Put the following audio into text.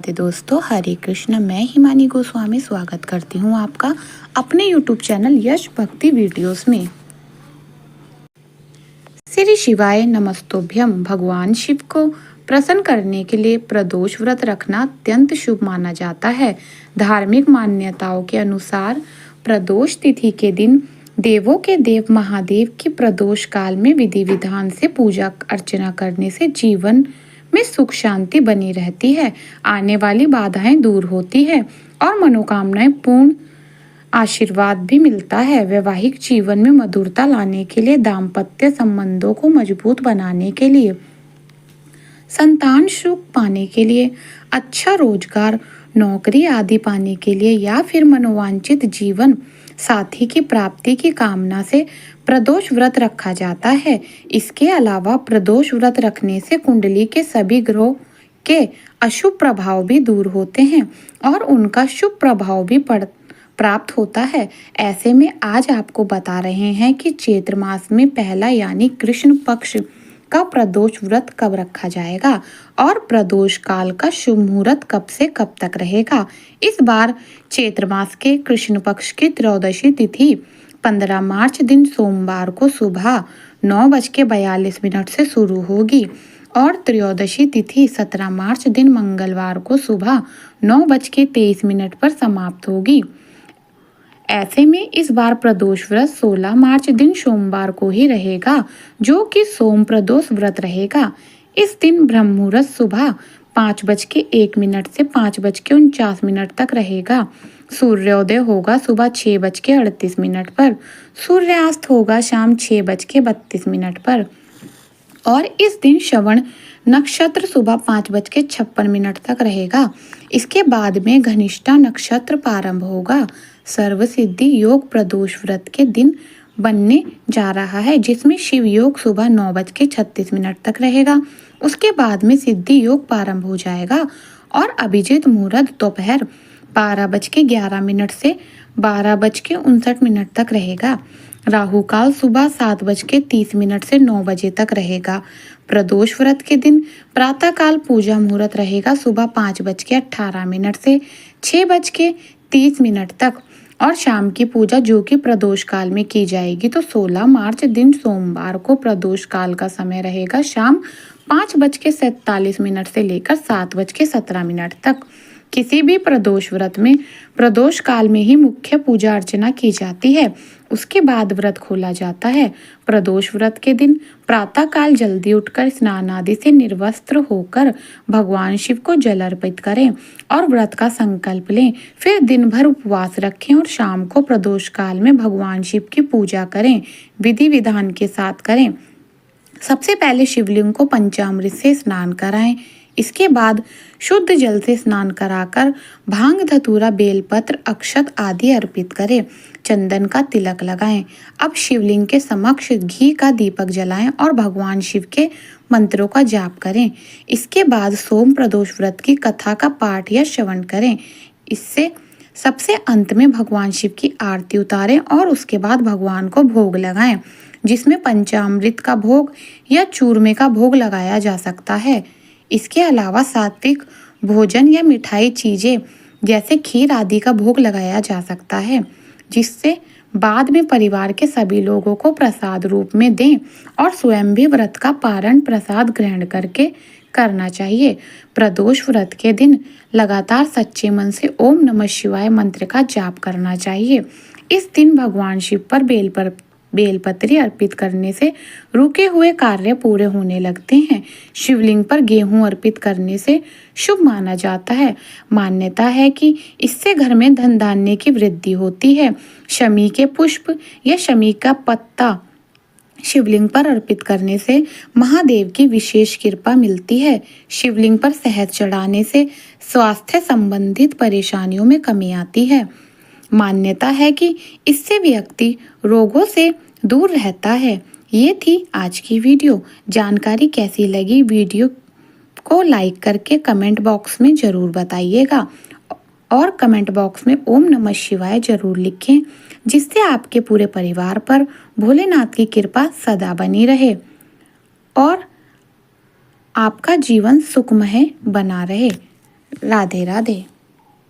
नमस्ते दोस्तों, हरे कृष्ण। मैं हिमानी गोस्वामी स्वागत करती हूँ आपका अपने YouTube चैनल यश भक्ति वीडियोस में। श्री शिवाय नमस्तोभ्यम। भगवान शिव को प्रसन्न करने के लिए प्रदोष व्रत रखना अत्यंत शुभ माना जाता है। धार्मिक मान्यताओं के अनुसार प्रदोष तिथि के दिन देवों के देव महादेव की प्रदोष काल में विधि विधान से पूजा अर्चना करने से जीवन में सुख शांति बनी रहती है, आने वाली बाधाएं दूर होती है और मनोकामनाएं पूर्ण आशीर्वाद भी मिलता है। वैवाहिक जीवन में मधुरता लाने के लिए, दाम्पत्य संबंधों को मजबूत बनाने के लिए, संतान सुख पाने के लिए, अच्छा रोजगार, नौकरी आदि पाने के लिए या फिर मनोवांछित जीवन साथी की प्राप्ति की कामना से प्रदोष व्रत रखा जाता है। इसके अलावा प्रदोष व्रत रखने से कुंडली के सभी ग्रहों के अशुभ प्रभाव भी दूर होते हैं और उनका शुभ प्रभाव भी प्राप्त होता है। ऐसे में आज आपको बता रहे हैं कि चैत्र मास में पहला यानी कृष्ण पक्ष का प्रदोष व्रत कब रखा जाएगा और प्रदोष काल का शुभ मुहूर्त कब से कब तक रहेगा। इस बार चैत्र मास के कृष्ण पक्ष की त्रयोदशी तिथि 15 मार्च दिन सोमवार को सुबह 9:42 से शुरू होगी और त्रयोदशी तिथि 17 मार्च दिन मंगलवार को सुबह 9:23 पर समाप्त होगी। ऐसे में इस बार प्रदोष व्रत 16 मार्च दिन सोमवार को ही रहेगा, जो कि सोम प्रदोष व्रत रहेगा। इस दिन ब्रह्म मुहूर्त सुबह 5:01 से 5:49 तक रहेगा। सूर्योदय होगा सुबह 6:38 पर। सूर्यास्त होगा शाम 6:32 पर और इस दिन श्रवण नक्षत्र सुबह 5:56 तक रहेगा। इसके बाद में घनिष्ठा नक्षत्र प्रारंभ होगा। सर्व सिद्धि योग प्रदोष व्रत के दिन बनने जा रहा है, जिसमें शिव योग सुबह 9:36 तक रहेगा। उसके बाद में सिद्धि योग प्रारंभ हो जाएगा और अभिजीत मुहूर्त दोपहर 12:11 से 12:59 तक रहेगा। राहु काल सुबह 7:30 से 9 बजे तक रहेगा। प्रदोष व्रत के दिन प्रातः काल पूजा मुहूर्त रहेगा सुबह 5:18 से 6:30 तक और शाम की पूजा जो कि प्रदोष काल में की जाएगी। तो 16 मार्च दिन सोमवार को प्रदोष काल का समय रहेगा शाम 5:47 से लेकर 7:17 तक। किसी भी प्रदोष व्रत में प्रदोष काल में ही मुख्य पूजा अर्चना की जाती है, उसके बाद व्रत खोला जाता है। प्रदोष व्रत के दिन प्रातः काल जल्दी उठकर स्नान आदि से निर्वस्त्र होकर भगवान शिव को जल अर्पित करें और व्रत का संकल्प लें। फिर दिन भर उपवास रखें और शाम को प्रदोष काल में भगवान शिव की पूजा करें, विधि विधान के साथ करें। सबसे पहले शिवलिंग को पंचामृत से स्नान कराएं। इसके बाद शुद्ध जल से स्नान कराकर भांग, धतूरा, बेलपत्र, अक्षत आदि अर्पित करें। चंदन का तिलक लगाएं। अब शिवलिंग के समक्ष घी का दीपक जलाएं और भगवान शिव के मंत्रों का जाप करें। इसके बाद सोम प्रदोष व्रत की कथा का पाठ या श्रवण करें। इससे सबसे अंत में भगवान शिव की आरती उतारें और उसके बाद भगवान को भोग लगाएं, जिसमें पंचामृत का भोग या चूरमे का भोग लगाया जा सकता है। इसके अलावा सात्विक भोजन या मिठाई चीजें जैसे खीर आदि का भोग लगाया जा सकता है, जिससे बाद में परिवार के सभी लोगों को प्रसाद रूप में दें और स्वयं भी व्रत का पारण प्रसाद ग्रहण करके करना चाहिए। प्रदोष व्रत के दिन लगातार सच्चे मन से ओम नमः शिवाय मंत्र का जाप करना चाहिए। इस दिन भगवान शिव पर बेलपत्री अर्पित करने से रुके हुए कार्य पूरे होने लगते हैं। शिवलिंग पर गेहूं अर्पित करने से शुभ माना जाता है। मान्यता है कि इससे घर में धन धान्य की वृद्धि होती है। शमी के पुष्प या शमी का पत्ता शिवलिंग पर अर्पित करने से महादेव की विशेष कृपा मिलती है। शिवलिंग पर शहद चढ़ाने से स्वास्थ्य संबंधित परेशानियों में कमी आती है। मान्यता है कि इससे व्यक्ति रोगों से दूर रहता है। ये थी आज की वीडियो। जानकारी कैसी लगी वीडियो को लाइक करके कमेंट बॉक्स में ज़रूर बताइएगा और कमेंट बॉक्स में ओम नमः शिवाय ज़रूर लिखें, जिससे आपके पूरे परिवार पर भोलेनाथ की कृपा सदा बनी रहे और आपका जीवन सुखमय बना रहे। राधे राधे।